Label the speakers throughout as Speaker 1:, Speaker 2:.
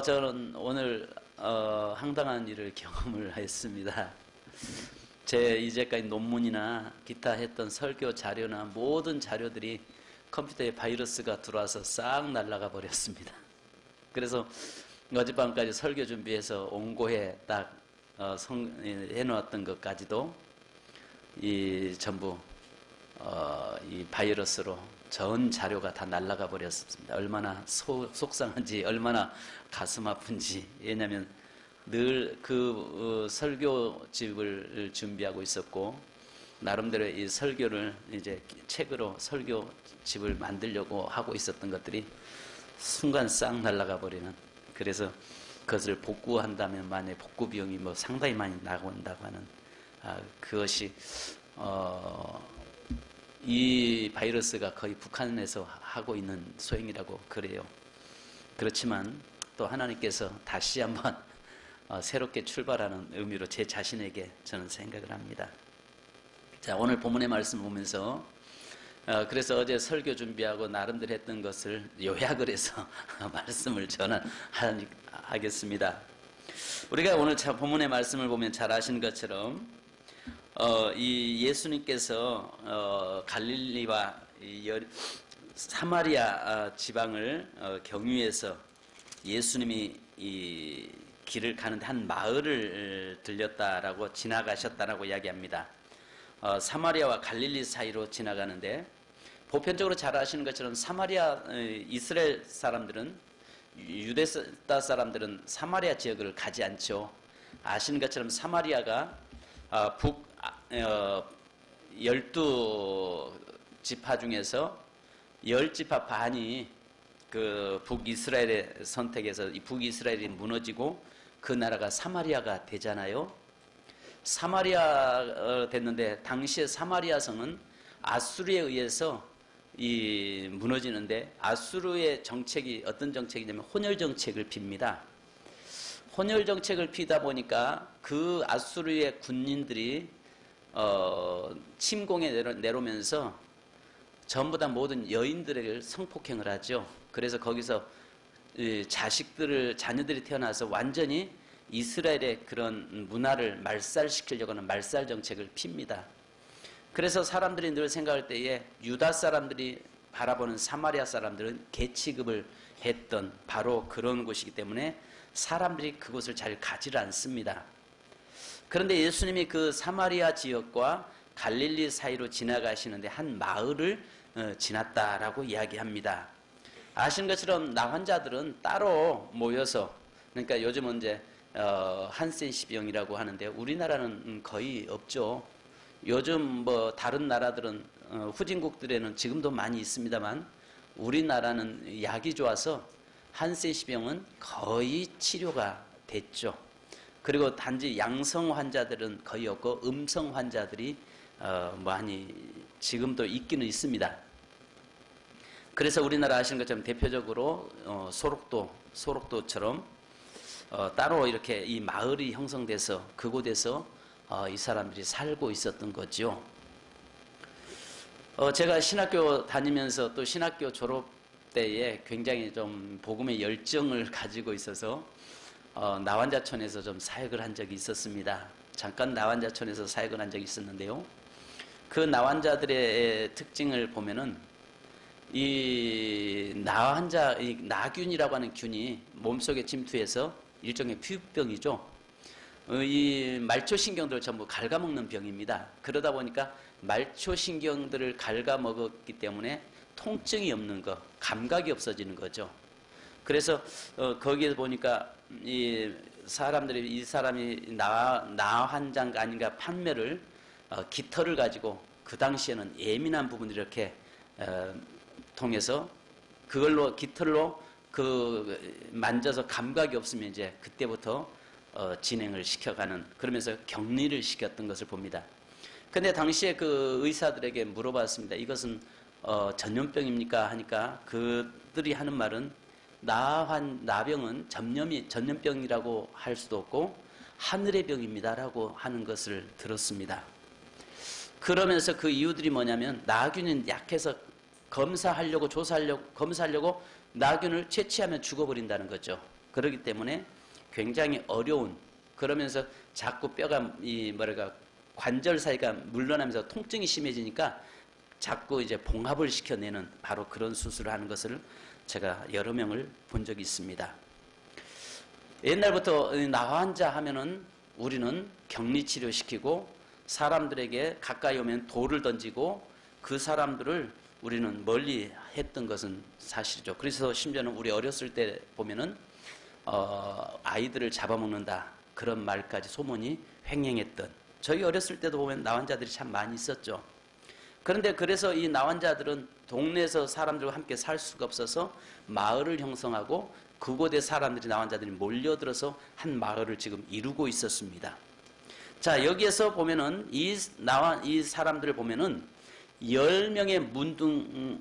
Speaker 1: 저는 오늘 황당한 일을 경험을 했습니다. 제 이제까지 논문이나 기타 했던 설교 자료나 모든 자료들이 컴퓨터에 바이러스가 들어와서 싹 날아가 버렸습니다. 그래서 어젯밤까지 설교 준비해서 온고에 딱 해놓았던 것까지도 전부 이 바이러스로 전 자료가 다 날아가 버렸습니다. 얼마나 속상한지, 얼마나 가슴 아픈지. 왜냐하면 늘 그 설교집을 준비하고 있었고, 나름대로 이 설교를 이제 책으로 설교집을 만들려고 하고 있었던 것들이 순간 싹 날아가 버리는. 그래서 그것을 복구한다면 만약 복구 비용이 뭐 상당히 많이 나온다고 하는 그것이 이 바이러스가 거의 북한에서 하고 있는 소행이라고 그래요. 그렇지만 또 하나님께서 다시 한번 새롭게 출발하는 의미로 제 자신에게 저는 생각을 합니다. 자, 오늘 본문의 말씀을 보면서 그래서 어제 설교 준비하고 나름대로 했던 것을 요약을 해서 말씀을 전하겠습니다. 우리가 오늘 본문의 말씀을 보면 잘 아시는 것처럼 이 예수님께서 갈릴리와 사마리아 지방을 경유해서 예수님이 이 길을 가는데 한 마을을 들렸다라고 지나가셨다라고 이야기합니다. 사마리아와 갈릴리 사이로 지나가는데, 보편적으로 잘 아시는 것처럼 사마리아 이스라엘 사람들은, 유대다 사람들은 사마리아 지역을 가지 않죠. 아시는 것처럼 사마리아가 북 12지파 중에서 10지파 반이 그 북이스라엘의 선택에서 이 북이스라엘이 무너지고 그 나라가 사마리아가 되잖아요. 사마리아 됐는데, 당시에 사마리아 성은 아수르에 의해서 무너지는데, 아수르의 정책이 어떤 정책이냐면 혼혈 정책을 핍니다. 혼혈 정책을 피다 보니까 그 아수르의 군인들이 침공에 내려오면서 전부 다 모든 여인들을 성폭행을 하죠. 그래서 거기서 자녀들이 태어나서 완전히 이스라엘의 그런 문화를 말살시키려고 하는 말살 정책을 핍니다. 그래서 사람들이 늘 생각할 때에 유다 사람들이 바라보는 사마리아 사람들은 개취급을 했던 바로 그런 곳이기 때문에 사람들이 그곳을 잘 가지를 않습니다. 그런데 예수님이 그 사마리아 지역과 갈릴리 사이로 지나가시는데 한 마을을 지났다라고 이야기합니다. 아시는 것처럼 나환자들은 따로 모여서, 그러니까 요즘은 이제 한센시병이라고 하는데 우리나라는 거의 없죠. 요즘 뭐 다른 나라들은 후진국들에는 지금도 많이 있습니다만, 우리나라는 약이 좋아서 한센시병은 거의 치료가 됐죠. 그리고 단지 양성 환자들은 거의 없고 음성 환자들이 많이 지금도 있기는 있습니다. 그래서 우리나라 아시는 것처럼 대표적으로 소록도처럼 따로 이렇게 이 마을이 형성돼서 그곳에서 이 사람들이 살고 있었던 거죠. 제가 신학교 다니면서 또 신학교 졸업 때에 굉장히 좀 복음의 열정을 가지고 있어서 나환자촌에서 좀 사역을 한 적이 있었습니다. 잠깐 나환자촌에서 사역을 한 적이 있었는데요. 그 나환자들의 특징을 보면은 이 나균이라고 하는 균이 몸속에 침투해서 일종의 피부병이죠. 이 말초신경들을 전부 갉아먹는 병입니다. 그러다 보니까 말초신경들을 갉아먹었기 때문에 통증이 없는 거, 감각이 없어지는 거죠. 그래서 거기에 보니까 이 사람이 나환장 아닌가 판매를 깃털을 가지고, 그 당시에는 예민한 부분을 이렇게 통해서 그걸로 깃털로 만져서 감각이 없으면 이제 그때부터 진행을 시켜가는, 그러면서 격리를 시켰던 것을 봅니다. 근데 당시에 그 의사들에게 물어봤습니다. 이것은 전염병입니까? 하니까 그들이 하는 말은 나병은 전염병이라고 할 수도 없고 하늘의 병입니다라고 하는 것을 들었습니다. 그러면서 그 이유들이 뭐냐면, 나균은 약해서 검사하려고 나균을 채취하면 죽어버린다는 거죠. 그렇기 때문에 굉장히 어려운, 그러면서 자꾸 뼈가 관절 사이가 물러나면서 통증이 심해지니까 자꾸 이제 봉합을 시켜내는 바로 그런 수술을 하는 것을 제가 여러 명을 본 적이 있습니다. 옛날부터 나환자 하면은 우리는 격리치료 시키고 사람들에게 가까이 오면 돌을 던지고 그 사람들을 우리는 멀리 했던 것은 사실이죠. 그래서 심지어는 우리 어렸을 때 보면은 아이들을 잡아먹는다 그런 말까지 소문이 횡행했던, 저희 어렸을 때도 보면 나환자들이 참 많이 있었죠. 그런데 그래서 이 나환자들은 동네에서 사람들과 함께 살 수가 없어서 마을을 형성하고 그곳에 사람들이, 나환자들이 몰려들어서 한 마을을 지금 이루고 있었습니다. 자, 여기에서 보면은 이 사람들을 보면은 10명의 문둥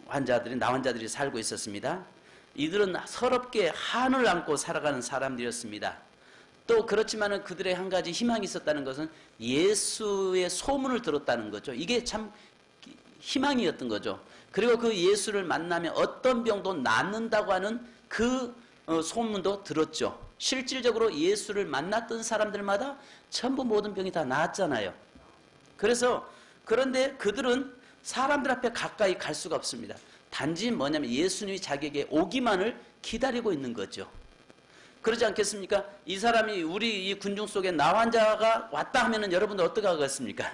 Speaker 1: 환자들이, 나환자들이 살고 있었습니다. 이들은 서럽게 한을 안고 살아가는 사람들이었습니다. 또 그렇지만은 그들의 한 가지 희망이 있었다는 것은 예수의 소문을 들었다는 거죠. 이게 참 희망이었던 거죠. 그리고 그 예수를 만나면 어떤 병도 낫는다고 하는 그 소문도 들었죠. 실질적으로 예수를 만났던 사람들마다 전부 모든 병이 다 나았잖아요. 그런데 그들은 사람들 앞에 가까이 갈 수가 없습니다. 단지 뭐냐면 예수님이 자기에게 오기만을 기다리고 있는 거죠. 그러지 않겠습니까? 이 사람이 우리 이 군중 속에 나환자가 왔다 하면은 여러분들 어떻게 하겠습니까?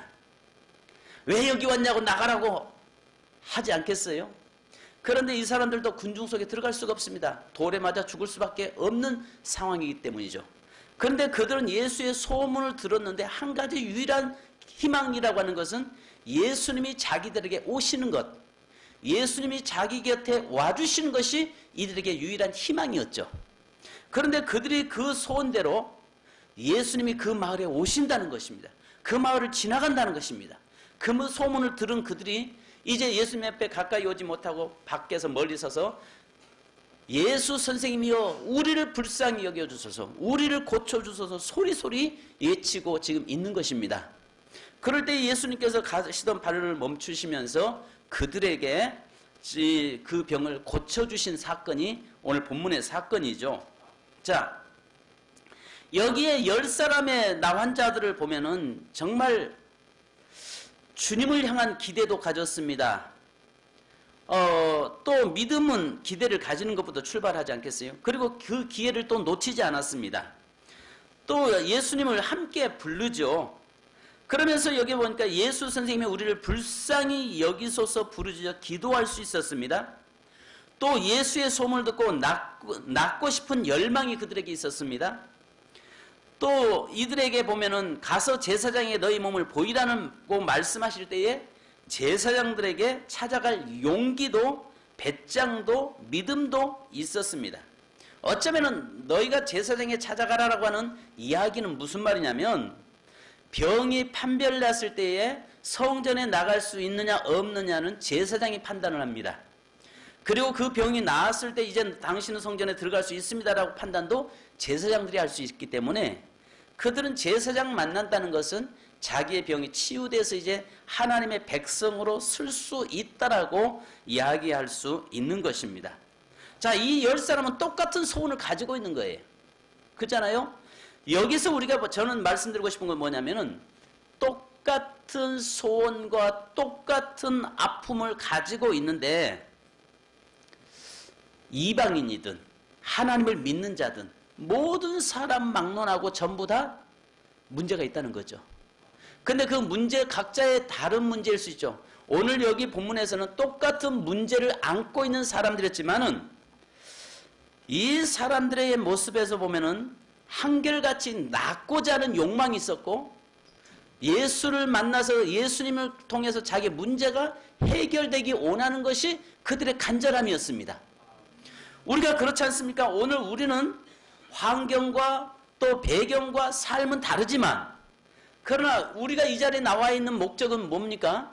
Speaker 1: 왜 여기 왔냐고 나가라고 하지 않겠어요? 그런데 이 사람들도 군중 속에 들어갈 수가 없습니다. 돌에 맞아 죽을 수밖에 없는 상황이기 때문이죠. 그런데 그들은 예수의 소문을 들었는데 한 가지 유일한 희망이라고 하는 것은 예수님이 자기들에게 오시는 것, 예수님이 자기 곁에 와주시는 것이 이들에게 유일한 희망이었죠. 그런데 그들이 그 소원대로 예수님이 그 마을에 오신다는 것입니다. 그 마을을 지나간다는 것입니다. 그 소문을 들은 그들이 이제 예수님 앞에 가까이 오지 못하고 밖에서 멀리 서서 예수 선생님이여 우리를 불쌍히 여겨주소서, 우리를 고쳐주소서 소리소리 외치고 지금 있는 것입니다. 그럴 때 예수님께서 가시던 발을 멈추시면서 그들에게 그 병을 고쳐주신 사건이 오늘 본문의 사건이죠. 자, 여기에 10사람의 나환자들을 보면은 정말 주님을 향한 기대도 가졌습니다. 또 믿음은 기대를 가지는 것부터 출발하지 않겠어요? 그리고 그 기회를 또 놓치지 않았습니다. 또 예수님을 함께 부르죠. 그러면서 여기 보니까 예수 선생님이 우리를 불쌍히 여기소서 부르짖어 기도할 수 있었습니다. 또 예수의 소문을 듣고 낫고 싶은 열망이 그들에게 있었습니다. 또 이들에게 보면은 가서 제사장에게 너희 몸을 보이라고 말씀하실 때에 제사장들에게 찾아갈 용기도 배짱도 믿음도 있었습니다. 어쩌면은 너희가 제사장에 찾아가라라고 하는 이야기는 무슨 말이냐면 병이 판별났을 때에 성전에 나갈 수 있느냐 없느냐는 제사장이 판단을 합니다. 그리고 그 병이 나았을 때 이제 당신은 성전에 들어갈 수 있습니다라고 판단도 제사장들이 할 수 있기 때문에 그들은 제사장 만난다는 것은 자기의 병이 치유돼서 이제 하나님의 백성으로 쓸 수 있다라고 이야기할 수 있는 것입니다. 자, 이 10사람은 똑같은 소원을 가지고 있는 거예요. 그렇잖아요? 여기서 저는 말씀드리고 싶은 건 뭐냐면은 똑같은 소원과 똑같은 아픔을 가지고 있는데 이방인이든 하나님을 믿는 자든 모든 사람 막론하고 전부 다 문제가 있다는 거죠. 근데 그 문제 각자의 다른 문제일 수 있죠. 오늘 여기 본문에서는 똑같은 문제를 안고 있는 사람들이었지만은 이 사람들의 모습에서 보면은 한결같이 낫고자 하는 욕망이 있었고 예수를 만나서 예수님을 통해서 자기 문제가 해결되기 원하는 것이 그들의 간절함이었습니다. 우리가 그렇지 않습니까? 오늘 우리는 환경과 또 배경과 삶은 다르지만 그러나 우리가 이 자리에 나와 있는 목적은 뭡니까?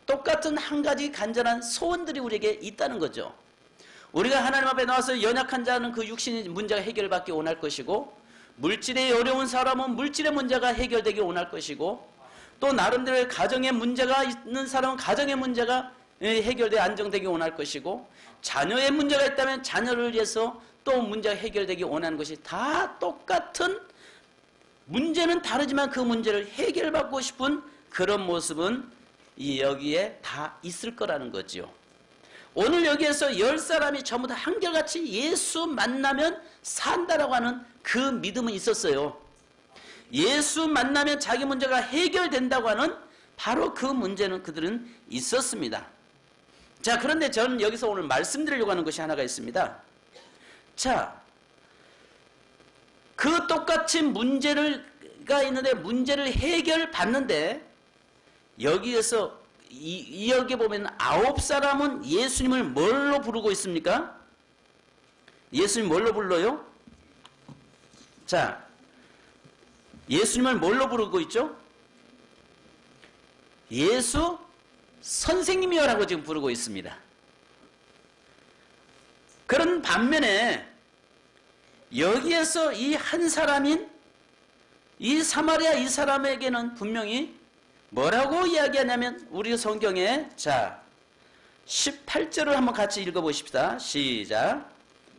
Speaker 1: 똑같은 한 가지 간절한 소원들이 우리에게 있다는 거죠. 우리가 하나님 앞에 나와서 연약한 자는 그 육신의 문제가 해결받기 원할 것이고 물질에 어려운 사람은 물질의 문제가 해결되기 원할 것이고 또 나름대로의 가정의 문제가 있는 사람은 가정의 문제가 해결돼 안정되기 원할 것이고, 자녀의 문제가 있다면 자녀를 위해서 또 문제가 해결되기 원하는 것이 다 똑같은, 문제는 다르지만 그 문제를 해결받고 싶은 그런 모습은 여기에 다 있을 거라는 거죠. 오늘 여기에서 10사람이 전부 다 한결같이 예수 만나면 산다라고 하는 그 믿음은 있었어요. 예수 만나면 자기 문제가 해결된다고 하는 바로 그 문제는 그들은 있었습니다. 자, 그런데 저는 여기서 오늘 말씀드리려고 하는 것이 하나가 있습니다. 자, 그 똑같이 문제가 있는데 문제를 해결받는데, 여기에서 여기 보면 9사람은 예수님을 뭘로 부르고 있습니까? 예수님 뭘로 불러요? 자, 예수님을 뭘로 부르고 있죠? 예수 선생님이여라고 지금 부르고 있습니다. 그런 반면에 여기에서 이 한 사람인 이 사마리아 이 사람에게는 분명히 뭐라고 이야기하냐면, 우리 성경에 자 18절을 한번 같이 읽어보십시다. 시작.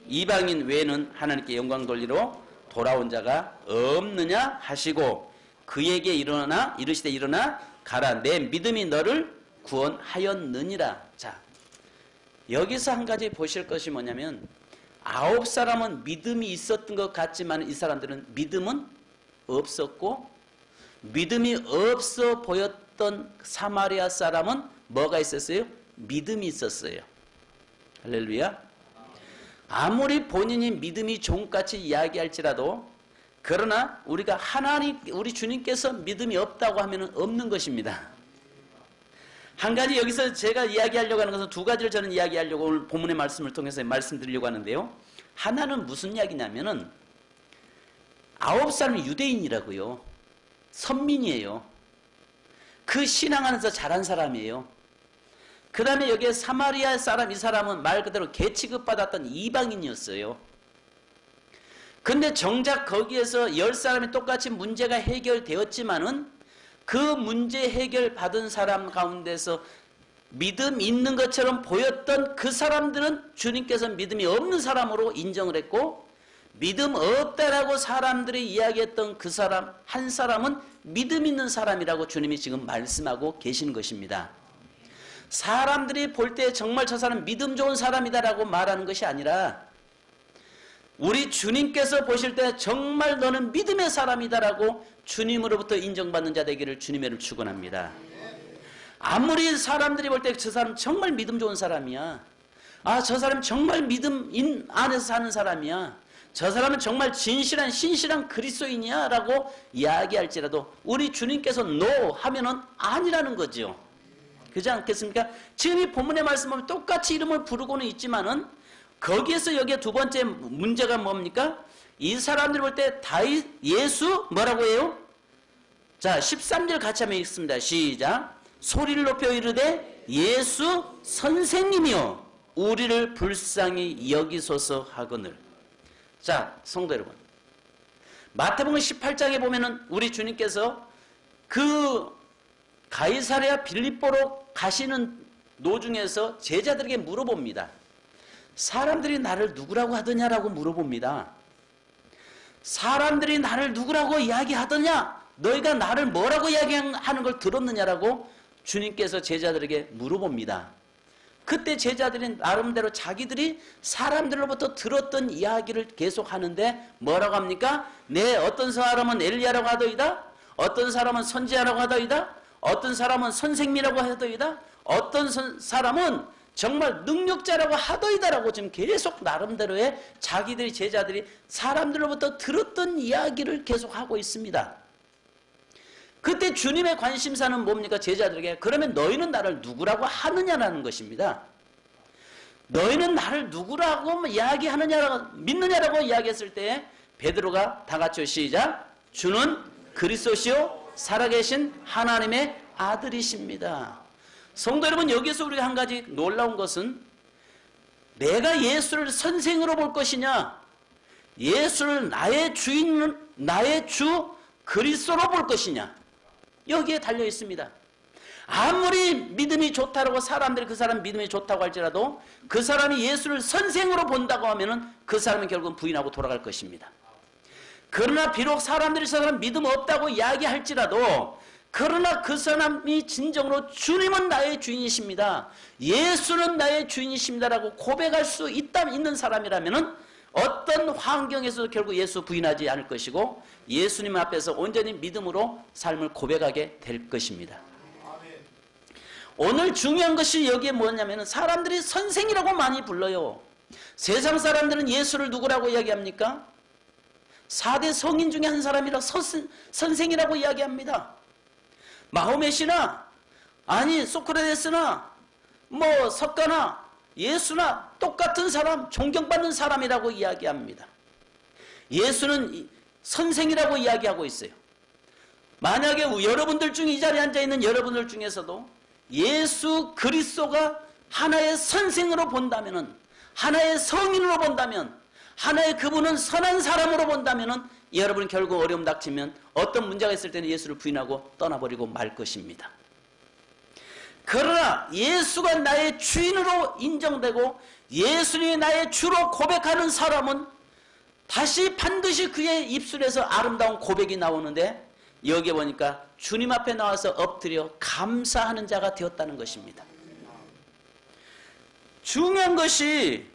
Speaker 1: 이방인 외에는 하나님께 영광 돌리러 돌아온 자가 없느냐 하시고, 그에게 이르시되 일어나 가라, 내 믿음이 너를 구원하였느니라. 자, 여기서 한 가지 보실 것이 뭐냐면, 9사람은 믿음이 있었던 것 같지만 이 사람들은 믿음은 없었고, 믿음이 없어 보였던 사마리아 사람은 뭐가 있었어요? 믿음이 있었어요. 할렐루야. 아무리 본인이 믿음이 종같이 이야기할지라도, 그러나 우리가 우리 주님께서 믿음이 없다고 하면 없는 것입니다. 한 가지 여기서 제가 이야기하려고 하는 것은 두 가지를 저는 이야기하려고 오늘 본문의 말씀을 통해서 말씀드리려고 하는데요. 하나는 무슨 이야기냐면은 9사람이 유대인이라고요. 선민이에요. 그 신앙 안에서 자란 사람이에요. 그 다음에 여기에 사마리아 사람, 이 사람은 말 그대로 개 취급받았던 이방인이었어요. 근데 정작 거기에서 10사람이 똑같이 문제가 해결되었지만은 그 문제 해결받은 사람 가운데서 믿음 있는 것처럼 보였던 그 사람들은 주님께서 믿음이 없는 사람으로 인정을 했고, 믿음 없다라고 사람들이 이야기했던 그 사람 한 사람은 믿음 있는 사람이라고 주님이 지금 말씀하고 계신 것입니다. 사람들이 볼 때 정말 저 사람 믿음 좋은 사람이다라고 말하는 것이 아니라, 우리 주님께서 보실 때 정말 너는 믿음의 사람이다라고 주님으로부터 인정받는 자 되기를 주님을 축원합니다. 아무리 사람들이 볼 때 저 사람 정말 믿음 좋은 사람이야, 아, 저 사람 정말 믿음 안에서 사는 사람이야, 저 사람은 정말 진실한 신실한 그리스도인이야 라고 이야기할지라도 우리 주님께서 no 하면은 아니라는 거죠. 그렇지 않겠습니까? 지금 이 본문의 말씀은 똑같이 이름을 부르고는 있지만은, 거기에서 여기에 두 번째 문제가 뭡니까? 이 사람들 볼 때 예수 뭐라고 해요? 자, 13절 같이 한번 읽습니다. 시작. 소리를 높여 이르되 예수 선생님이여 우리를 불쌍히 여기소서 하거늘. 자, 성도 여러분, 마태복음 18장에 보면은 우리 주님께서 그 가이사랴 빌립보로 가시는 도중에서 제자들에게 물어봅니다. 사람들이 나를 누구라고 하더냐라고 물어봅니다. 사람들이 나를 누구라고 이야기하더냐? 너희가 나를 뭐라고 이야기하는 걸 들었느냐라고 주님께서 제자들에게 물어봅니다. 그때 제자들이 나름대로 자기들이 사람들로부터 들었던 이야기를 계속 하는데 뭐라고 합니까? 네, 어떤 사람은 엘리야라고 하더이다. 어떤 사람은 선지자라고 하더이다. 어떤 사람은 선생님이라고 하더이다. 어떤 사람은 정말 능력자라고 하더이다라고 지금 계속 나름대로의 자기들이 제자들이 사람들로부터 들었던 이야기를 계속하고 있습니다. 그때 주님의 관심사는 뭡니까? 제자들에게 그러면 너희는 나를 누구라고 하느냐라는 것입니다. 너희는 나를 누구라고 이야기하느냐라고 믿느냐라고 이야기했을 때 베드로가 다 같이 시작. 주는 그리스도시요 살아계신 하나님의 아들이십니다. 성도 여러분, 여기서 우리가 한 가지 놀라운 것은 내가 예수를 선생으로 볼 것이냐, 예수를 나의 주 그리스도로 볼 것이냐, 여기에 달려 있습니다. 아무리 믿음이 좋다고 사람들이 그 사람 믿음이 좋다고 할지라도 그 사람이 예수를 선생으로 본다고 하면은 그 사람은 결국은 부인하고 돌아갈 것입니다. 그러나 비록 사람들이 저 사람 믿음 없다고 이야기할지라도 그러나 그 사람이 진정으로 주님은 나의 주인이십니다. 예수는 나의 주인이십니다라고 고백할 수 있는 사람이라면은 어떤 환경에서도 결국 예수 부인하지 않을 것이고 예수님 앞에서 온전히 믿음으로 삶을 고백하게 될 것입니다. 오늘 중요한 것이 여기에 뭐냐면 사람들이 선생이라고 많이 불러요. 세상 사람들은 예수를 누구라고 이야기합니까? 4대 성인 중에 한 사람이라 선생이라고 이야기합니다. 마호메시나 아니 소크라테스나 뭐 석가나 예수나 똑같은 사람, 존경받는 사람이라고 이야기합니다. 예수는 선생이라고 이야기하고 있어요. 만약에 여러분들 중에 이 자리에 앉아있는 여러분들 중에서도 예수 그리스도가 하나의 선생으로 본다면, 하나의 성인으로 본다면, 하나의 그분은 선한 사람으로 본다면 여러분은 결국 어려움 닥치면 어떤 문제가 있을 때는 예수를 부인하고 떠나버리고 말 것입니다. 그러나 예수가 나의 주인으로 인정되고 예수님이 나의 주로 고백하는 사람은 다시 반드시 그의 입술에서 아름다운 고백이 나오는데 여기에 보니까 주님 앞에 나와서 엎드려 감사하는 자가 되었다는 것입니다. 중요한 것이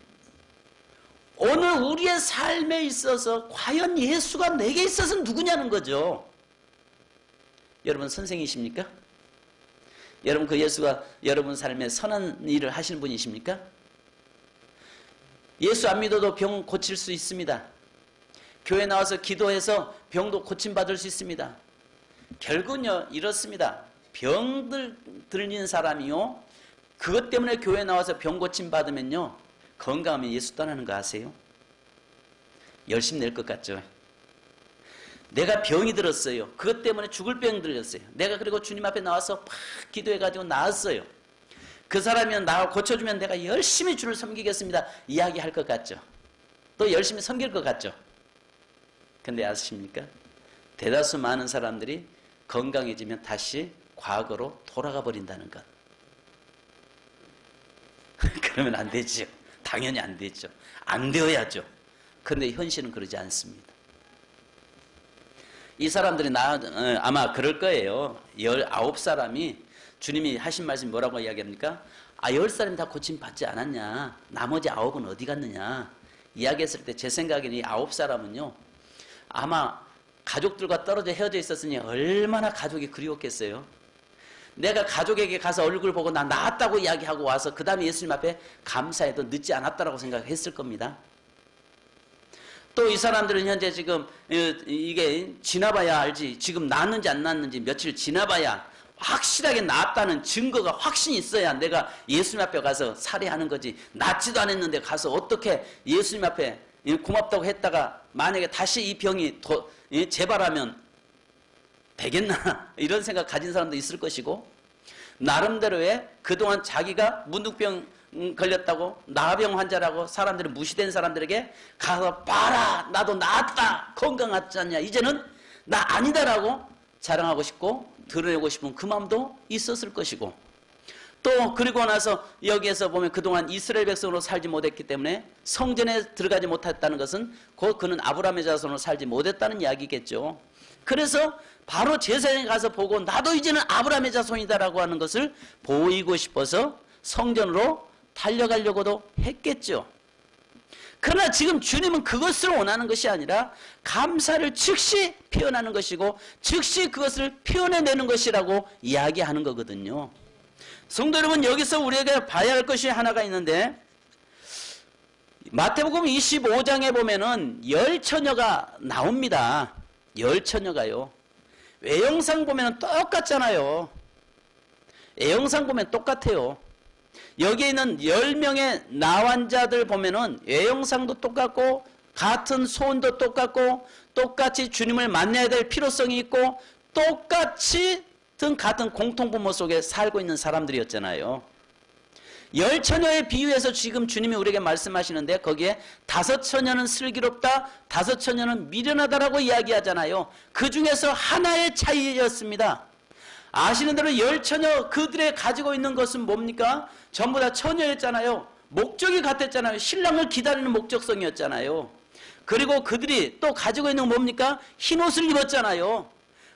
Speaker 1: 오늘 우리의 삶에 있어서 과연 예수가 내게 있어서 누구냐는 거죠. 여러분 선생이십니까? 여러분 그 예수가 여러분 삶에 선한 일을 하시는 분이십니까? 예수 안 믿어도 병 고칠 수 있습니다. 교회 나와서 기도해서 병도 고침받을 수 있습니다. 결국은요 이렇습니다. 병들 들린 사람이요 그것 때문에 교회 나와서 병 고침받으면요 건강하면 예수 떠나는 거 아세요? 열심히 낼 것 같죠? 내가 병이 들었어요. 그것 때문에 죽을 병이 들었어요. 내가 그리고 주님 앞에 나와서 막 기도해가지고 나았어요. 그 사람이 나 고쳐주면 내가 열심히 주를 섬기겠습니다. 이야기할 것 같죠? 또 열심히 섬길 것 같죠? 근데 아십니까? 대다수 많은 사람들이 건강해지면 다시 과거로 돌아가 버린다는 것. 그러면 안 되죠. 당연히 안 되죠. 안 되어야죠. 그런데 현실은 그러지 않습니다. 이 사람들이 아마 그럴 거예요. 19사람이 주님이 하신 말씀이 뭐라고 이야기합니까? 10사람이 다 고침받지 않았냐? 나머지 9은 어디 갔느냐? 이야기했을 때 제 생각에는 이 9사람은요. 아마 가족들과 떨어져 헤어져 있었으니 얼마나 가족이 그리웠겠어요. 내가 가족에게 가서 얼굴 보고 나 나았다고 이야기하고 와서 그 다음에 예수님 앞에 감사해도 늦지 않았다라고 생각했을 겁니다. 또 이 사람들은 현재 지금 이게 지나봐야 알지 지금 낫는지 안 낫는지 며칠 지나봐야 확실하게 낫다는 증거가 확신이 있어야 내가 예수님 앞에 가서 살해하는 거지. 낫지도 않았는데 가서 어떻게 예수님 앞에 고맙다고 했다가 만약에 다시 이 병이 재발하면 되겠나 이런 생각 가진 사람도 있을 것이고 나름대로의 그동안 자기가 문둥병 걸렸다고 나병 환자라고 사람들이 무시된 사람들에게 가서 봐라 나도 나았다 건강하지 않냐 이제는 나 아니다라고 자랑하고 싶고 드러내고 싶은 그 마음도 있었을 것이고 또 그리고 나서 여기에서 보면 그동안 이스라엘 백성으로 살지 못했기 때문에 성전에 들어가지 못했다는 것은 곧 그는 아브라함의 자손으로 살지 못했다는 이야기겠죠. 그래서 바로 제사장에 가서 보고 나도 이제는 아브라함의 자손이다라고 하는 것을 보이고 싶어서 성전으로 달려가려고도 했겠죠. 그러나 지금 주님은 그것을 원하는 것이 아니라 감사를 즉시 표현하는 것이고 즉시 그것을 표현해내는 것이라고 이야기하는 거거든요. 성도 여러분 여기서 우리에게 봐야 할 것이 하나가 있는데 마태복음 25장에 보면은 열처녀가 나옵니다. 열처녀가요. 외형상 보면 똑같잖아요. 외형상 보면 똑같아요. 여기에 있는 10명의 나환자들 보면은 외형상도 똑같고 같은 소원도 똑같고 똑같이 주님을 만나야 될 필요성이 있고 똑같이 같은 공통부모 속에 살고 있는 사람들이었잖아요. 열처녀의 비유에서 지금 주님이 우리에게 말씀하시는데 거기에 5처녀는 슬기롭다, 5처녀는 미련하다라고 이야기하잖아요. 그 중에서 하나의 차이였습니다. 아시는 대로 열 처녀 그들의 가지고 있는 것은 뭡니까? 전부 다 처녀였잖아요. 목적이 같았잖아요. 신랑을 기다리는 목적성이었잖아요. 그리고 그들이 또 가지고 있는 건 뭡니까? 흰옷을 입었잖아요.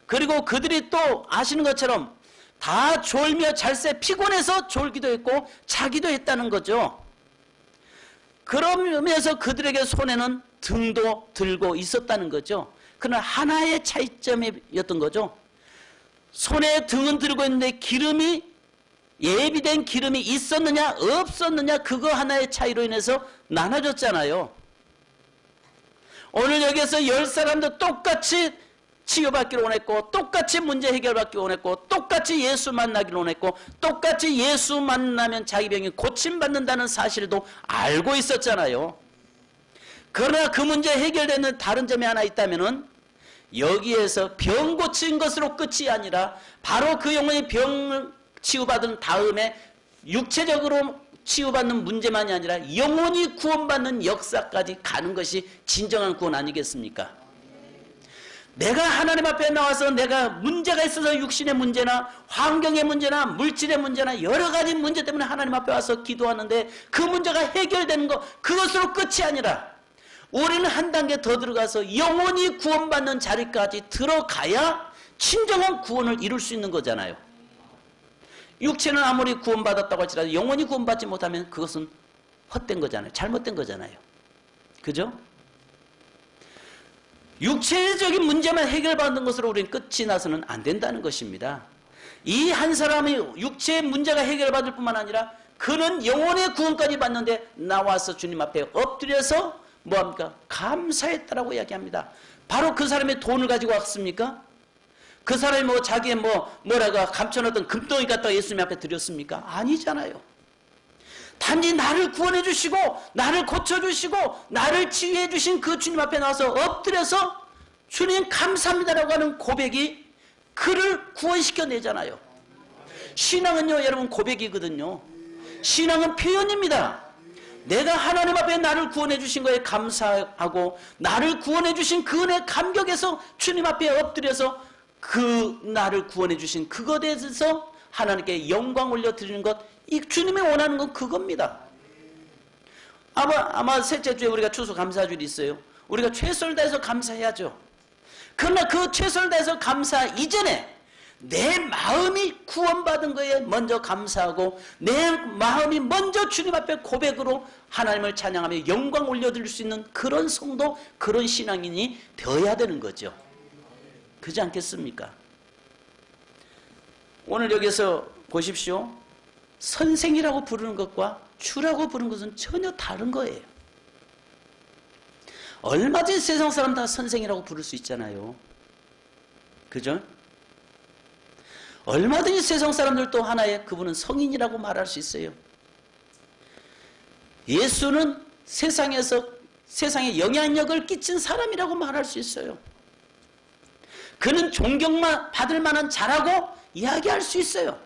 Speaker 1: 그리고 그들이 또 아시는 것처럼 다 졸며 잘세 피곤해서 졸기도 했고 자기도 했다는 거죠. 그러면서 그들에게 손에는 등도 들고 있었다는 거죠. 그러나 하나의 차이점이었던 거죠. 손에 등은 들고 있는데 기름이 예비된 기름이 있었느냐 없었느냐 그거 하나의 차이로 인해서 나눠졌잖아요. 오늘 여기에서 10사람도 똑같이 치유받기를 원했고 똑같이 문제 해결받기를 원했고 똑같이 예수 만나기를 원했고 똑같이 예수 만나면 자기 병이 고침받는다는 사실도 알고 있었잖아요. 그러나 그 문제 해결되는 다른 점이 하나 있다면은 여기에서 병 고친 것으로 끝이 아니라 바로 그 영혼이 병을 치유받은 다음에 육체적으로 치유받는 문제만이 아니라 영혼이 구원받는 역사까지 가는 것이 진정한 구원 아니겠습니까? 내가 하나님 앞에 나와서 내가 문제가 있어서 육신의 문제나 환경의 문제나 물질의 문제나 여러 가지 문제 때문에 하나님 앞에 와서 기도하는데 그 문제가 해결되는 것 그것으로 끝이 아니라 우리는 한 단계 더 들어가서 영혼이 구원받는 자리까지 들어가야 진정한 구원을 이룰 수 있는 거잖아요. 육체는 아무리 구원받았다고 할지라도 영혼이 구원받지 못하면 그것은 헛된 거잖아요. 잘못된 거잖아요. 그죠? 육체적인 문제만 해결받는 것으로 우리는 끝이 나서는 안 된다는 것입니다. 이 한 사람이 육체의 문제가 해결받을 뿐만 아니라 그는 영혼의 구원까지 받는데 나와서 주님 앞에 엎드려서 뭐합니까? 감사했다라고 이야기합니다. 바로 그 사람이 돈을 가지고 왔습니까? 그 사람이 뭐 자기의 뭐라가 감춰놨던 금덩이 갖다가 예수님 앞에 드렸습니까? 아니잖아요. 단지 나를 구원해 주시고 나를 고쳐주시고 나를 치유해 주신 그 주님 앞에 나와서 엎드려서 주님 감사합니다라고 하는 고백이 그를 구원시켜내잖아요. 신앙은요 여러분 고백이거든요. 신앙은 표현입니다. 내가 하나님 앞에 나를 구원해 주신 거에 감사하고 나를 구원해 주신 그 은혜 감격에서 주님 앞에 엎드려서 그 나를 구원해 주신 그것에 대해서 하나님께 영광 올려드리는 것, 이 주님이 원하는 건 그겁니다. 아마 셋째 주에 우리가 추수감사주일이 있어요. 우리가 최선을 다해서 감사해야죠. 그러나 그 최선을 다해서 감사 이전에 내 마음이 구원받은 거에 먼저 감사하고 내 마음이 먼저 주님 앞에 고백으로 하나님을 찬양하며 영광 올려드릴 수 있는 그런 성도, 그런 신앙인이 되어야 되는 거죠. 그렇지 않겠습니까? 오늘 여기서 보십시오. 선생이라고 부르는 것과 주라고 부르는 것은 전혀 다른 거예요. 얼마든지 세상 사람 다 선생이라고 부를 수 있잖아요. 그죠? 얼마든지 세상 사람들도 하나의 그분은 성인이라고 말할 수 있어요. 예수는 세상에 영향력을 끼친 사람이라고 말할 수 있어요. 그는 존경만 받을 만한 자라고 이야기할 수 있어요.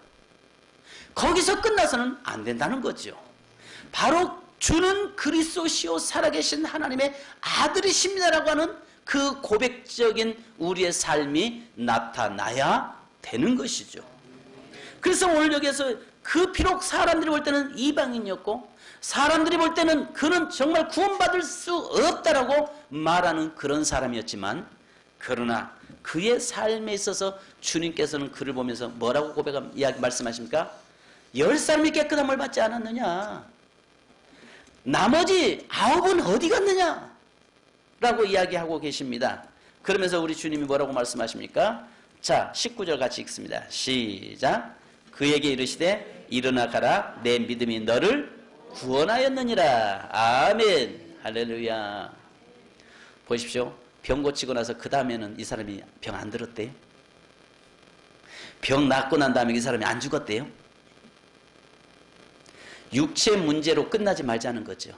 Speaker 1: 거기서 끝나서는 안 된다는 거죠. 바로 주는 그리스도시요 살아계신 하나님의 아들이십니다라고 하는 그 고백적인 우리의 삶이 나타나야 되는 것이죠. 그래서 오늘 여기에서 그 비록 사람들이 볼 때는 이방인이었고 사람들이 볼 때는 그는 정말 구원받을 수 없다라고 말하는 그런 사람이었지만 그러나 그의 삶에 있어서 주님께서는 그를 보면서 뭐라고 말씀하십니까? 10사람이 깨끗한 물 받지 않았느냐? 나머지 9은 어디 갔느냐? 라고 이야기하고 계십니다. 그러면서 우리 주님이 뭐라고 말씀하십니까? 자, 19절 같이 읽습니다. 시작. 그에게 이르시되 일어나 가라. 내 믿음이 너를 구원하였느니라. 아멘. 할렐루야. 보십시오. 병 고치고 나서 그 다음에는 이 사람이 병 안 들었대요. 병 낫고 난 다음에 이 사람이 안 죽었대요. 육체 문제로 끝나지 말자는 거죠.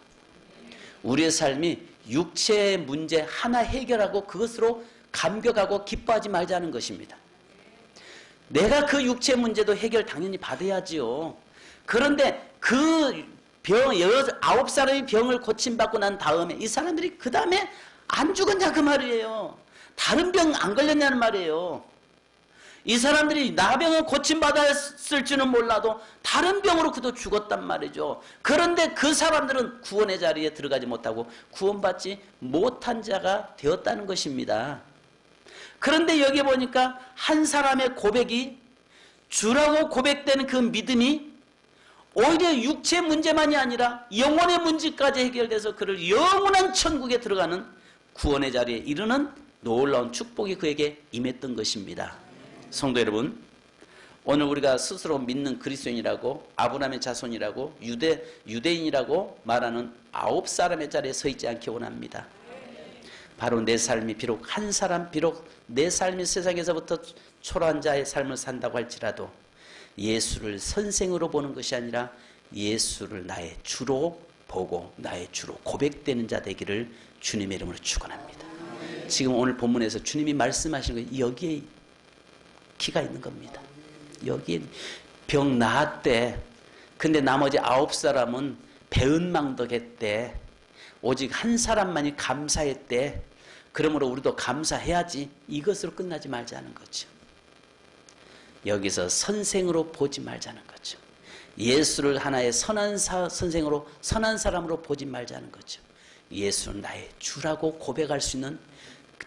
Speaker 1: 우리의 삶이 육체의 문제 하나 해결하고 그것으로 감격하고 기뻐하지 말자는 것입니다. 내가 그 육체 문제도 해결 당연히 받아야지요. 그런데 그 9사람이 병을 고침받고 난 다음에 이 사람들이 그 다음에 안 죽었냐 그 말이에요. 다른 병 안 걸렸냐는 말이에요. 이 사람들이 나병은 고침받았을 줄은 몰라도 다른 병으로 그도 죽었단 말이죠. 그런데 그 사람들은 구원의 자리에 들어가지 못하고 구원받지 못한 자가 되었다는 것입니다. 그런데 여기 보니까 한 사람의 고백이, 주라고 고백되는 그 믿음이 오히려 육체 문제만이 아니라 영혼의 문제까지 해결돼서 그를 영원한 천국에 들어가는 구원의 자리에 이르는 놀라운 축복이 그에게 임했던 것입니다. 성도 여러분, 오늘 우리가 스스로 믿는 그리스도인이라고, 아브라함의 자손이라고, 유대인이라고 말하는 9사람의 자리에 서 있지 않기 원합니다. 바로 내 삶이 비록 한 사람, 비록 내 삶이 세상에서부터 초라한 자의 삶을 산다고 할지라도 예수를 선생으로 보는 것이 아니라 예수를 나의 주로 보고 나의 주로 고백되는 자 되기를 주님의 이름으로 축원합니다. 지금 오늘 본문에서 주님이 말씀하시는 거 여기에 기가 있는 겁니다. 여기에 병 나았대. 근데 나머지 9사람은 배은망덕했대. 오직 한 사람만이 감사했대. 그러므로 우리도 감사해야지. 이것으로 끝나지 말자는 거죠. 여기서 선생으로 보지 말자는 거죠. 예수를 하나의 선한 선생으로, 선한 사람으로 보지 말자는 거죠. 예수는 나의 주라고 고백할 수 있는,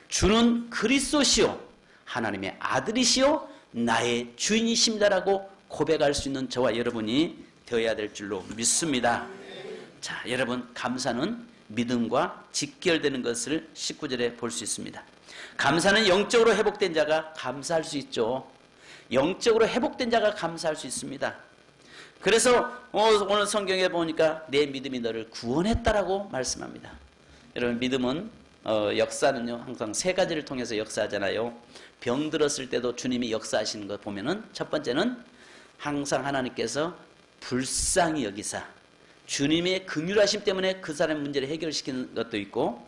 Speaker 1: 주는 그리스도시요 하나님의 아들이시요 나의 주인이십니다라고 고백할 수 있는 저와 여러분이 되어야 될 줄로 믿습니다. 자, 여러분, 감사는 믿음과 직결되는 것을 19절에 볼 수 있습니다. 감사는 영적으로 회복된 자가 감사할 수 있죠. 영적으로 회복된 자가 감사할 수 있습니다. 그래서 오늘 성경에 보니까 내 믿음이 너를 구원했다라고 말씀합니다. 여러분, 믿음은 역사는요 항상 세 가지를 통해서 역사하잖아요. 병 들었을 때도 주님이 역사하시는 거 보면은 첫 번째는 항상 하나님께서 불쌍히 여기사 주님의 긍휼하심 때문에 그 사람의 문제를 해결시키는 것도 있고,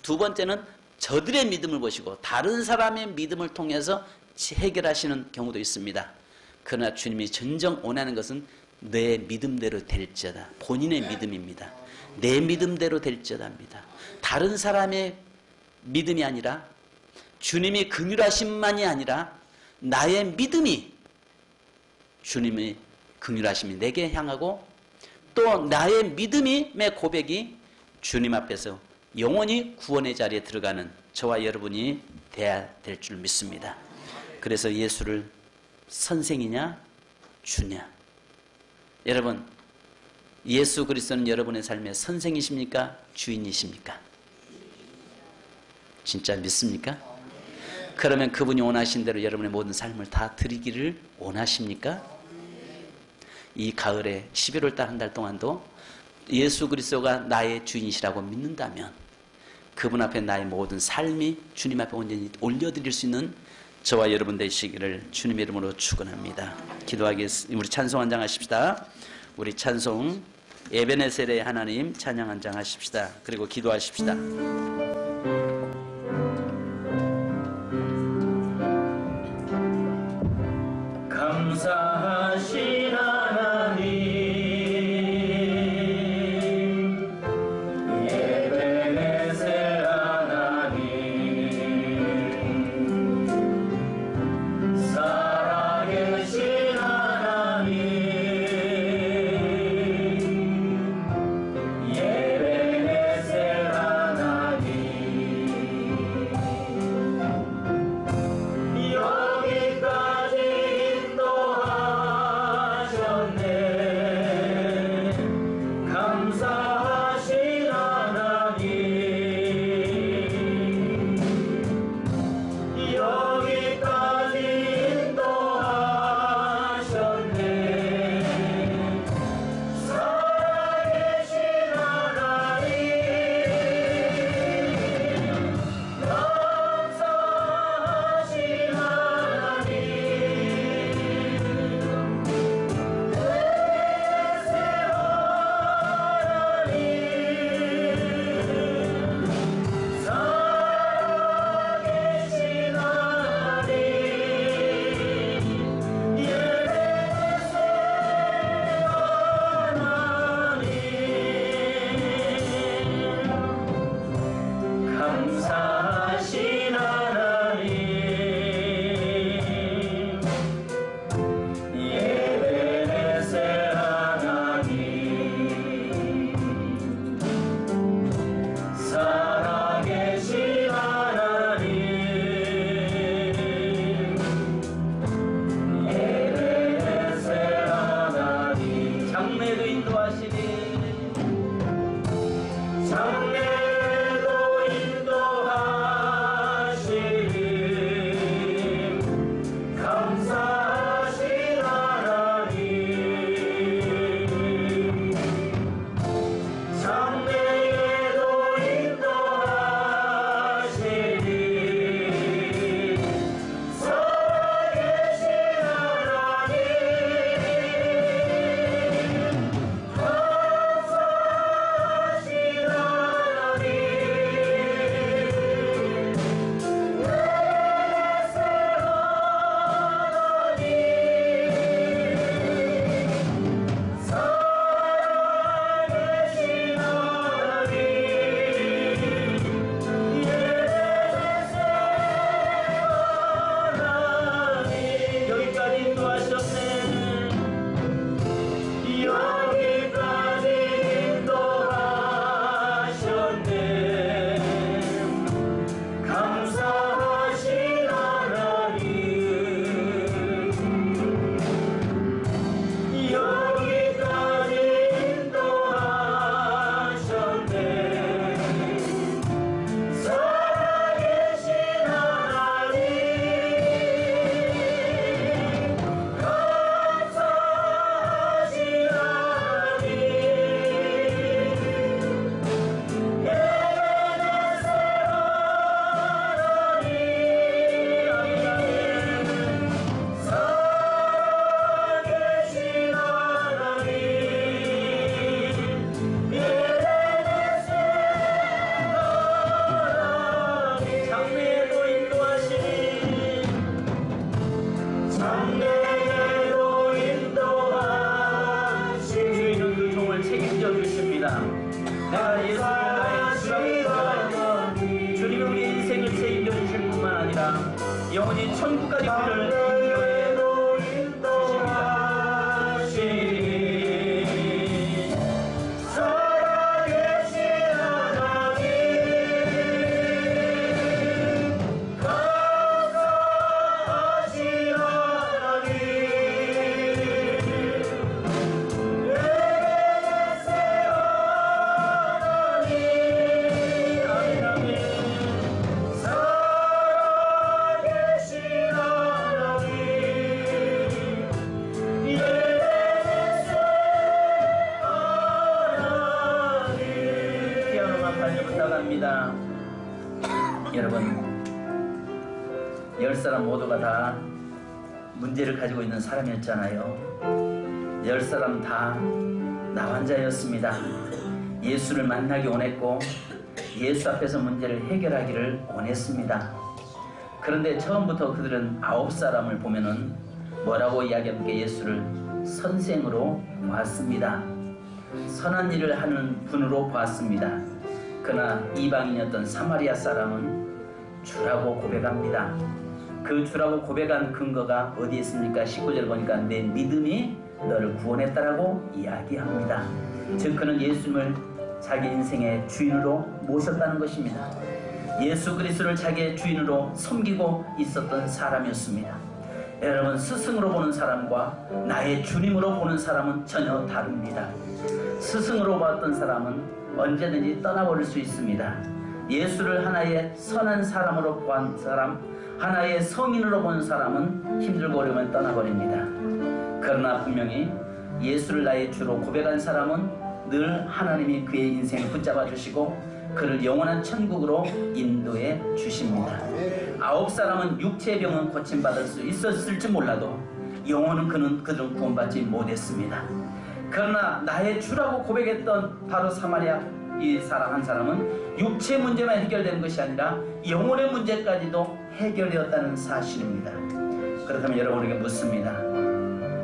Speaker 1: 두 번째는 저들의 믿음을 보시고 다른 사람의 믿음을 통해서 해결하시는 경우도 있습니다. 그러나 주님이 진정 원하는 것은 내 믿음대로 될지어다. 본인의 믿음입니다. 내 믿음대로 될지어다입니다. 다른 사람의 믿음이 아니라 주님의 긍휼하심만이 아니라 나의 믿음이 주님의 긍휼하심이 내게 향하고 또 나의 믿음의 고백이 주님 앞에서 영원히 구원의 자리에 들어가는 저와 여러분이 돼야 될 줄 믿습니다. 그래서 예수를 선생이냐 주냐, 여러분, 예수 그리스도는 여러분의 삶의 선생이십니까? 주인이십니까? 진짜 믿습니까? 그러면 그분이 원하신 대로 여러분의 모든 삶을 다 드리기를 원하십니까? 이 가을에 11월 달 한 달 동안도 예수 그리스도가 나의 주인이시라고 믿는다면 그분 앞에 나의 모든 삶이 주님 앞에 온전히 올려드릴 수 있는 저와 여러분 되시기를 주님의 이름으로 축원합니다. 기도하겠습니다. 우리 찬송 한 장 하십시다. 우리 찬송 에베네셀의 하나님 찬양 한 장 하십시다. 그리고 기도하십시다. 감사하신 하나님 에베네셀 하나님 살아계신 하나님 에베네셀 하나님 원합니다. 영원히 천국까지 우리를 인도해 주십니다.
Speaker 2: 살아계신 하나님 감사하신 하나님
Speaker 1: 부탁합니다. 여러분, 10사람 모두가 다 문제를 가지고 있는 사람이었잖아요. 10사람 다 나 환자였습니다. 예수를 만나기 원했고 예수 앞에서 문제를 해결하기를 원했습니다. 그런데 처음부터 그들은 9사람을 보면은 뭐라고 이야기합니까? 예수를 선생으로 보았습니다. 선한 일을 하는 분으로 보았습니다. 그러나 이방인이었던 사마리아 사람은 주라고 고백합니다. 그 주라고 고백한 근거가 어디에 있습니까? 19절 보니까 내 믿음이 너를 구원했다라고 이야기합니다. 즉 그는 예수님을 자기 인생의 주인으로 모셨다는 것입니다. 예수 그리스도를 자기의 주인으로 섬기고 있었던 사람이었습니다. 여러분, 스승으로 보는 사람과 나의 주님으로 보는 사람은 전혀 다릅니다. 스승으로 봤던 사람은 언제든지 떠나버릴 수 있습니다. 예수를 하나의 선한 사람으로 본 사람, 하나의 성인으로 본 사람은 힘들고 어려우면 떠나버립니다. 그러나 분명히 예수를 나의 주로 고백한 사람은 늘 하나님이 그의 인생을 붙잡아 주시고 그를 영원한 천국으로 인도해 주십니다. 9사람은 육체의 병은 고침받을 수 있었을지 몰라도 영혼은 그들은 구원받지 못했습니다. 그러나 나의 주라고 고백했던 바로 사마리아 이 사람 한 사람은 육체 문제만 해결되는 것이 아니라 영혼의 문제까지도 해결되었다는 사실입니다. 그렇다면 여러분에게 묻습니다.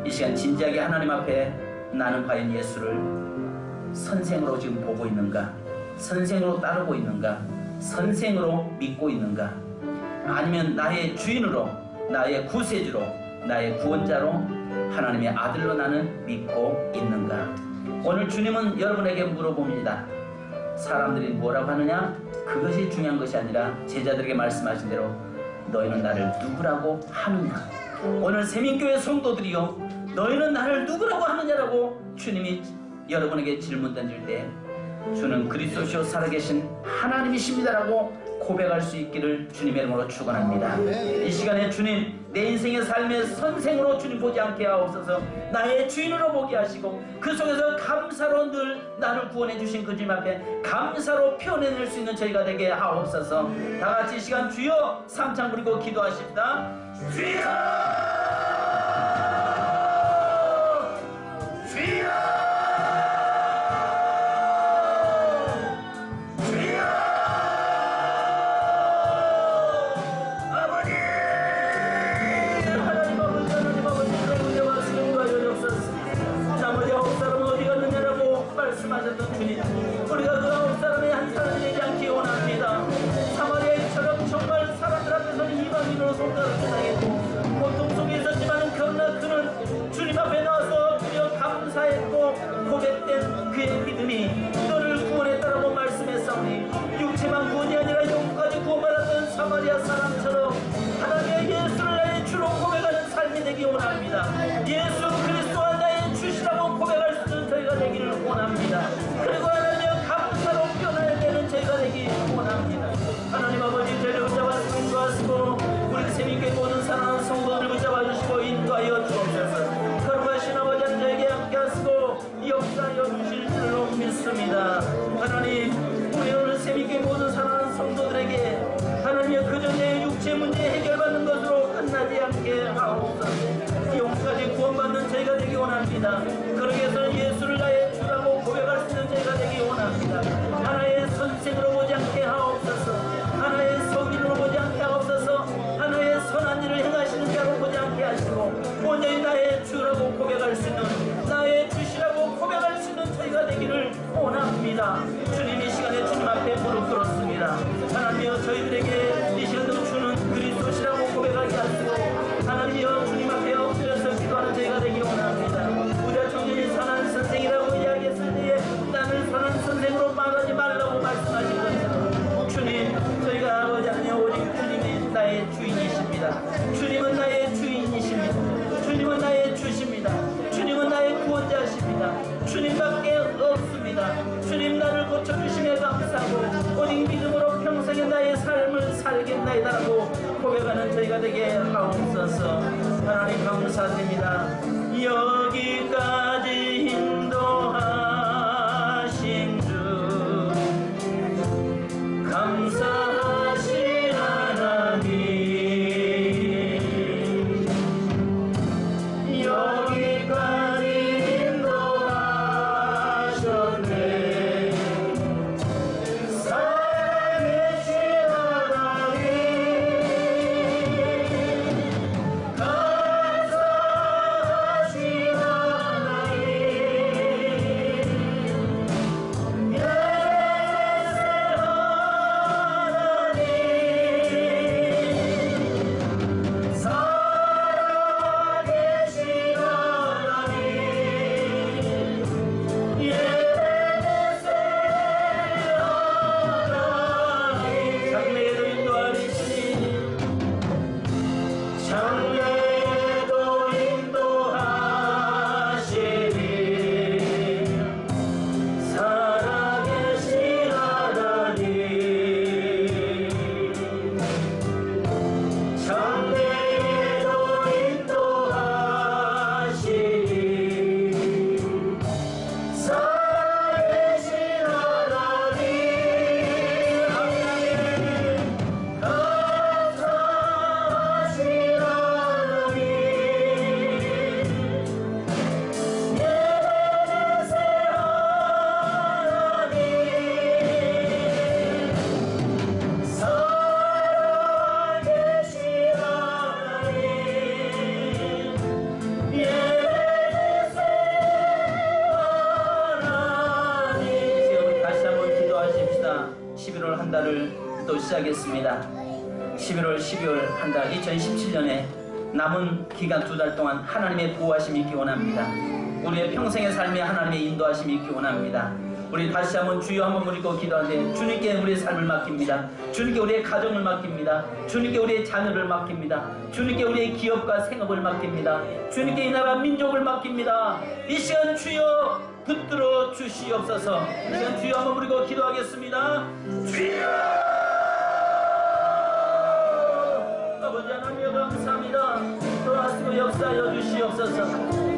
Speaker 1: 이 시간 진지하게 하나님 앞에 나는 과연 예수를 선생으로 지금 보고 있는가? 선생으로 따르고 있는가? 선생으로 믿고 있는가? 아니면 나의 주인으로, 나의 구세주로, 나의 구원자로 하나님의 아들로 나는 믿고 있는가? 오늘 주님은 여러분에게 물어봅니다. 사람들이 뭐라고 하느냐? 그것이 중요한 것이 아니라 제자들에게 말씀하신 대로 너희는 나를 누구라고 하느냐? 오늘 세민교회 성도들이요, 너희는 나를 누구라고 하느냐라고 주님이 여러분에게 질문 던질 때 주는 그리스도시요 살아계신 하나님이십니다라고 고백할 수 있기를 주님의 이름으로 축원합니다. 이 시간에 주님, 내 인생의 삶의 선생으로 주님 보지 않게 하옵소서. 나의 주인으로 보게 하시고 그 속에서 감사로 늘 나를 구원해 주신 그 주님 앞에 감사로 표현해낼 수 있는 저희가 되게 하옵소서. 다 같이 이 시간 주여 삼창 부리고 기도하십니다. 주여! 주여! 말씀하셨던 주님, 우리가 그 9사람의 한 사람이 되지 않기 원합니다. 사마리아인처럼 정말 사람들 앞에서는 이방인으로 손가락을 당했고 고통 속에 있었지만 그러나 그는 주님 앞에 나와서 드려 감사했고 고백된 그의 믿음이 너를 구원했다라고 말씀했사오니 육체만 구원이 아니라 영까지 구원받았던 사마리아 사람처럼 하나님의 예수를 나의 주로 고백하는 삶이 되기 원합니다. 예수 그리스도와 나의 주시라고 고백할 수 있는 저희가 되기를 원합니다. 그리고 하나님 감사로 변화해야 되는 저희가 되기 원합니다. 하나님 아버지, 저희를 붙잡아주시고 인도하시고 우리 세민교회 모든 사랑하는 성도들을 붙잡아주시고 인도하여 주옵소서. 거룩하신 아버지 하나님 저에게 함께 하시고 역사하여 주실 줄로 믿습니다. 하나님, 우리 오늘 세민교회 모든 사랑하는 성도들에게 하나님의 그전의 육체 문제 해결받는 것으로 끝나지 않게 하옵소서. 영까지 구원받는 저희가 되기 원합니다. 그러기 위해서는 예수를 나의 주라고 고백할 수 있는 저희가 되기 원합니다. 하나의 선생으로 보지 않게 하옵소서. 하나의 성인으로 보지 않게 하옵소서. 하나의 선한 일을 행하시는 자로 보지 않게 하시고 온전히 나의 주라고 고백할 수 있는, 나의 주시라고 고백할 수 있는 저희가 되기를 원합니다. 주님, 이 시간에 주님 앞에 무릎 꿇었습니다. 하나님여, 저희들에게 이 시간도 주는 그리스도시
Speaker 3: 기도하옵나이다. 주님은 나의 주인이십니다. 주님은 나의 주십니다. 주님은 나의 구원자십니다. 주님밖에 없습니다. 주님 나를 고쳐주심에 감사하고 오직 믿음으로 평생에 나의 삶을 살겠나이다라고 고백하는 저희가 되게 하옵소서. 하나님 감사드립니다. 여기까지 인도하신 주 감사하신 하나님, 여기까지 인도하셨네. 살아계신 하나님 감사하신 하나님, 장래에도 인도하시니 살아계신 하나님, 장래에도 인도하시니 살아계신 하나님, 감사하신 하나님, 예배세 하나님, 살아계신 하나님, 예배세 하나님. 지금 다시 한번 기도하십시다. 11월 한 달을 또 시작했습니다. 11월, 12월 한 달, 2017년에 남은 기간 2달 동안 하나님의 보호하심이 있기 원합니다. 우리의 평생의 삶에 하나님의 인도하심이 있기 원합니다. 우리 다시 한번 주여 한번 부르고 기도하는데, 주님께 우리의 삶을 맡깁니다. 주님께 우리의 가정을 맡깁니다. 주님께 우리의 자녀를 맡깁니다. 주님께 우리의 기업과 생업을 맡깁니다. 주님께 이 나라 민족을 맡깁니다. 이 시간 주여 붙들어 주시옵소서. 이 시간 주여 한번 부르고 기도하겠습니다. 주여! 아버지 하나님 감사합니다. 또하시고 역사하여 주시옵소서.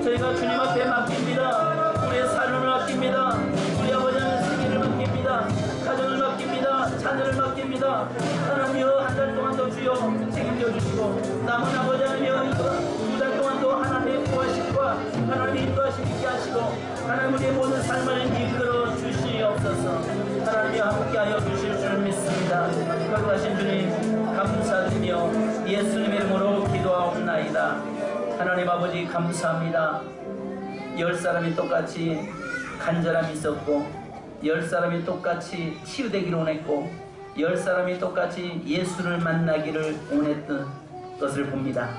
Speaker 3: 저희가 주님 앞에 맡깁니다. 우리의 삶을 맡깁니다. 우리 아버지 하나님 생애를 맡깁니다. 가정을 맡깁니다. 자녀를 맡깁니다. 하나님여 한 달 동안도 주여 책임져 주시고 남은 아버지 하나님여 2달 동안도 하나님의 보호하심과 하나님의 인도하심 있게 하시고 하나님 우리의 모든 삶을 이끌어 주시옵소서. 하나님여 함께하여 주실 줄 믿습니다. 거룩하신 주님 감사드리며 예수님의 이름으로 기도하옵나이다. 하나님 아버지 감사합니다. 10사람이 똑같이 간절함이 있었고 10사람이 똑같이 치유되기를 원했고 10사람이 똑같이 예수를 만나기를 원했던 것을 봅니다.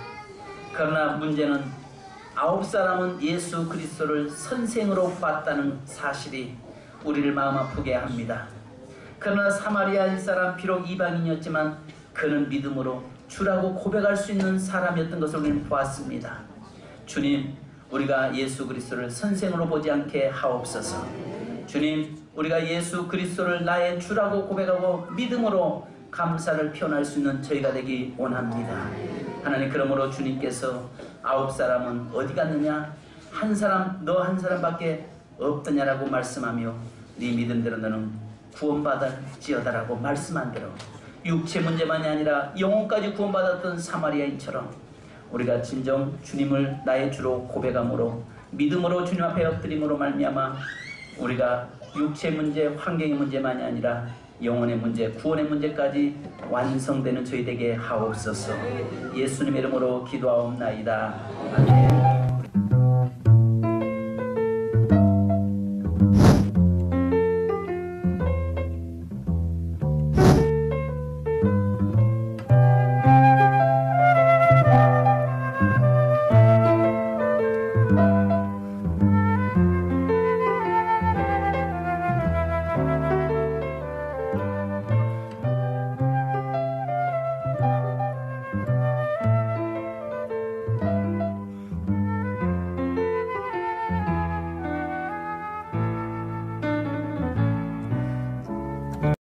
Speaker 3: 그러나 문제는 9사람은 예수 그리스도를 선생으로 봤다는 사실이 우리를 마음 아프게 합니다. 그러나 사마리아 1사람 비록 이방인이었지만 그는 믿음으로 주라고 고백할 수 있는 사람이었던 것을 우리는 보았습니다. 주님, 우리가 예수 그리스도를 선생으로 보지 않게 하옵소서. 주님, 우리가 예수 그리스도를 나의 주라고 고백하고 믿음으로 감사를 표현할 수 있는 저희가 되기 원합니다. 하나님, 그러므로 주님께서 9사람은 어디 갔느냐? 한 사람, 너 한 사람밖에 없더냐라고 말씀하며 네 믿음대로 너는 구원받을지어다라고 말씀한 대로 육체 문제만이 아니라 영혼까지 구원받았던 사마리아인처럼 우리가 진정 주님을 나의 주로 고백함으로 믿음으로 주님 앞에 엎드림으로 말미암아 우리가 육체 문제, 환경의 문제만이 아니라 영혼의 문제, 구원의 문제까지 완성되는 저희 되게 하옵소서. 예수님의 이름으로 기도하옵나이다. 아멘.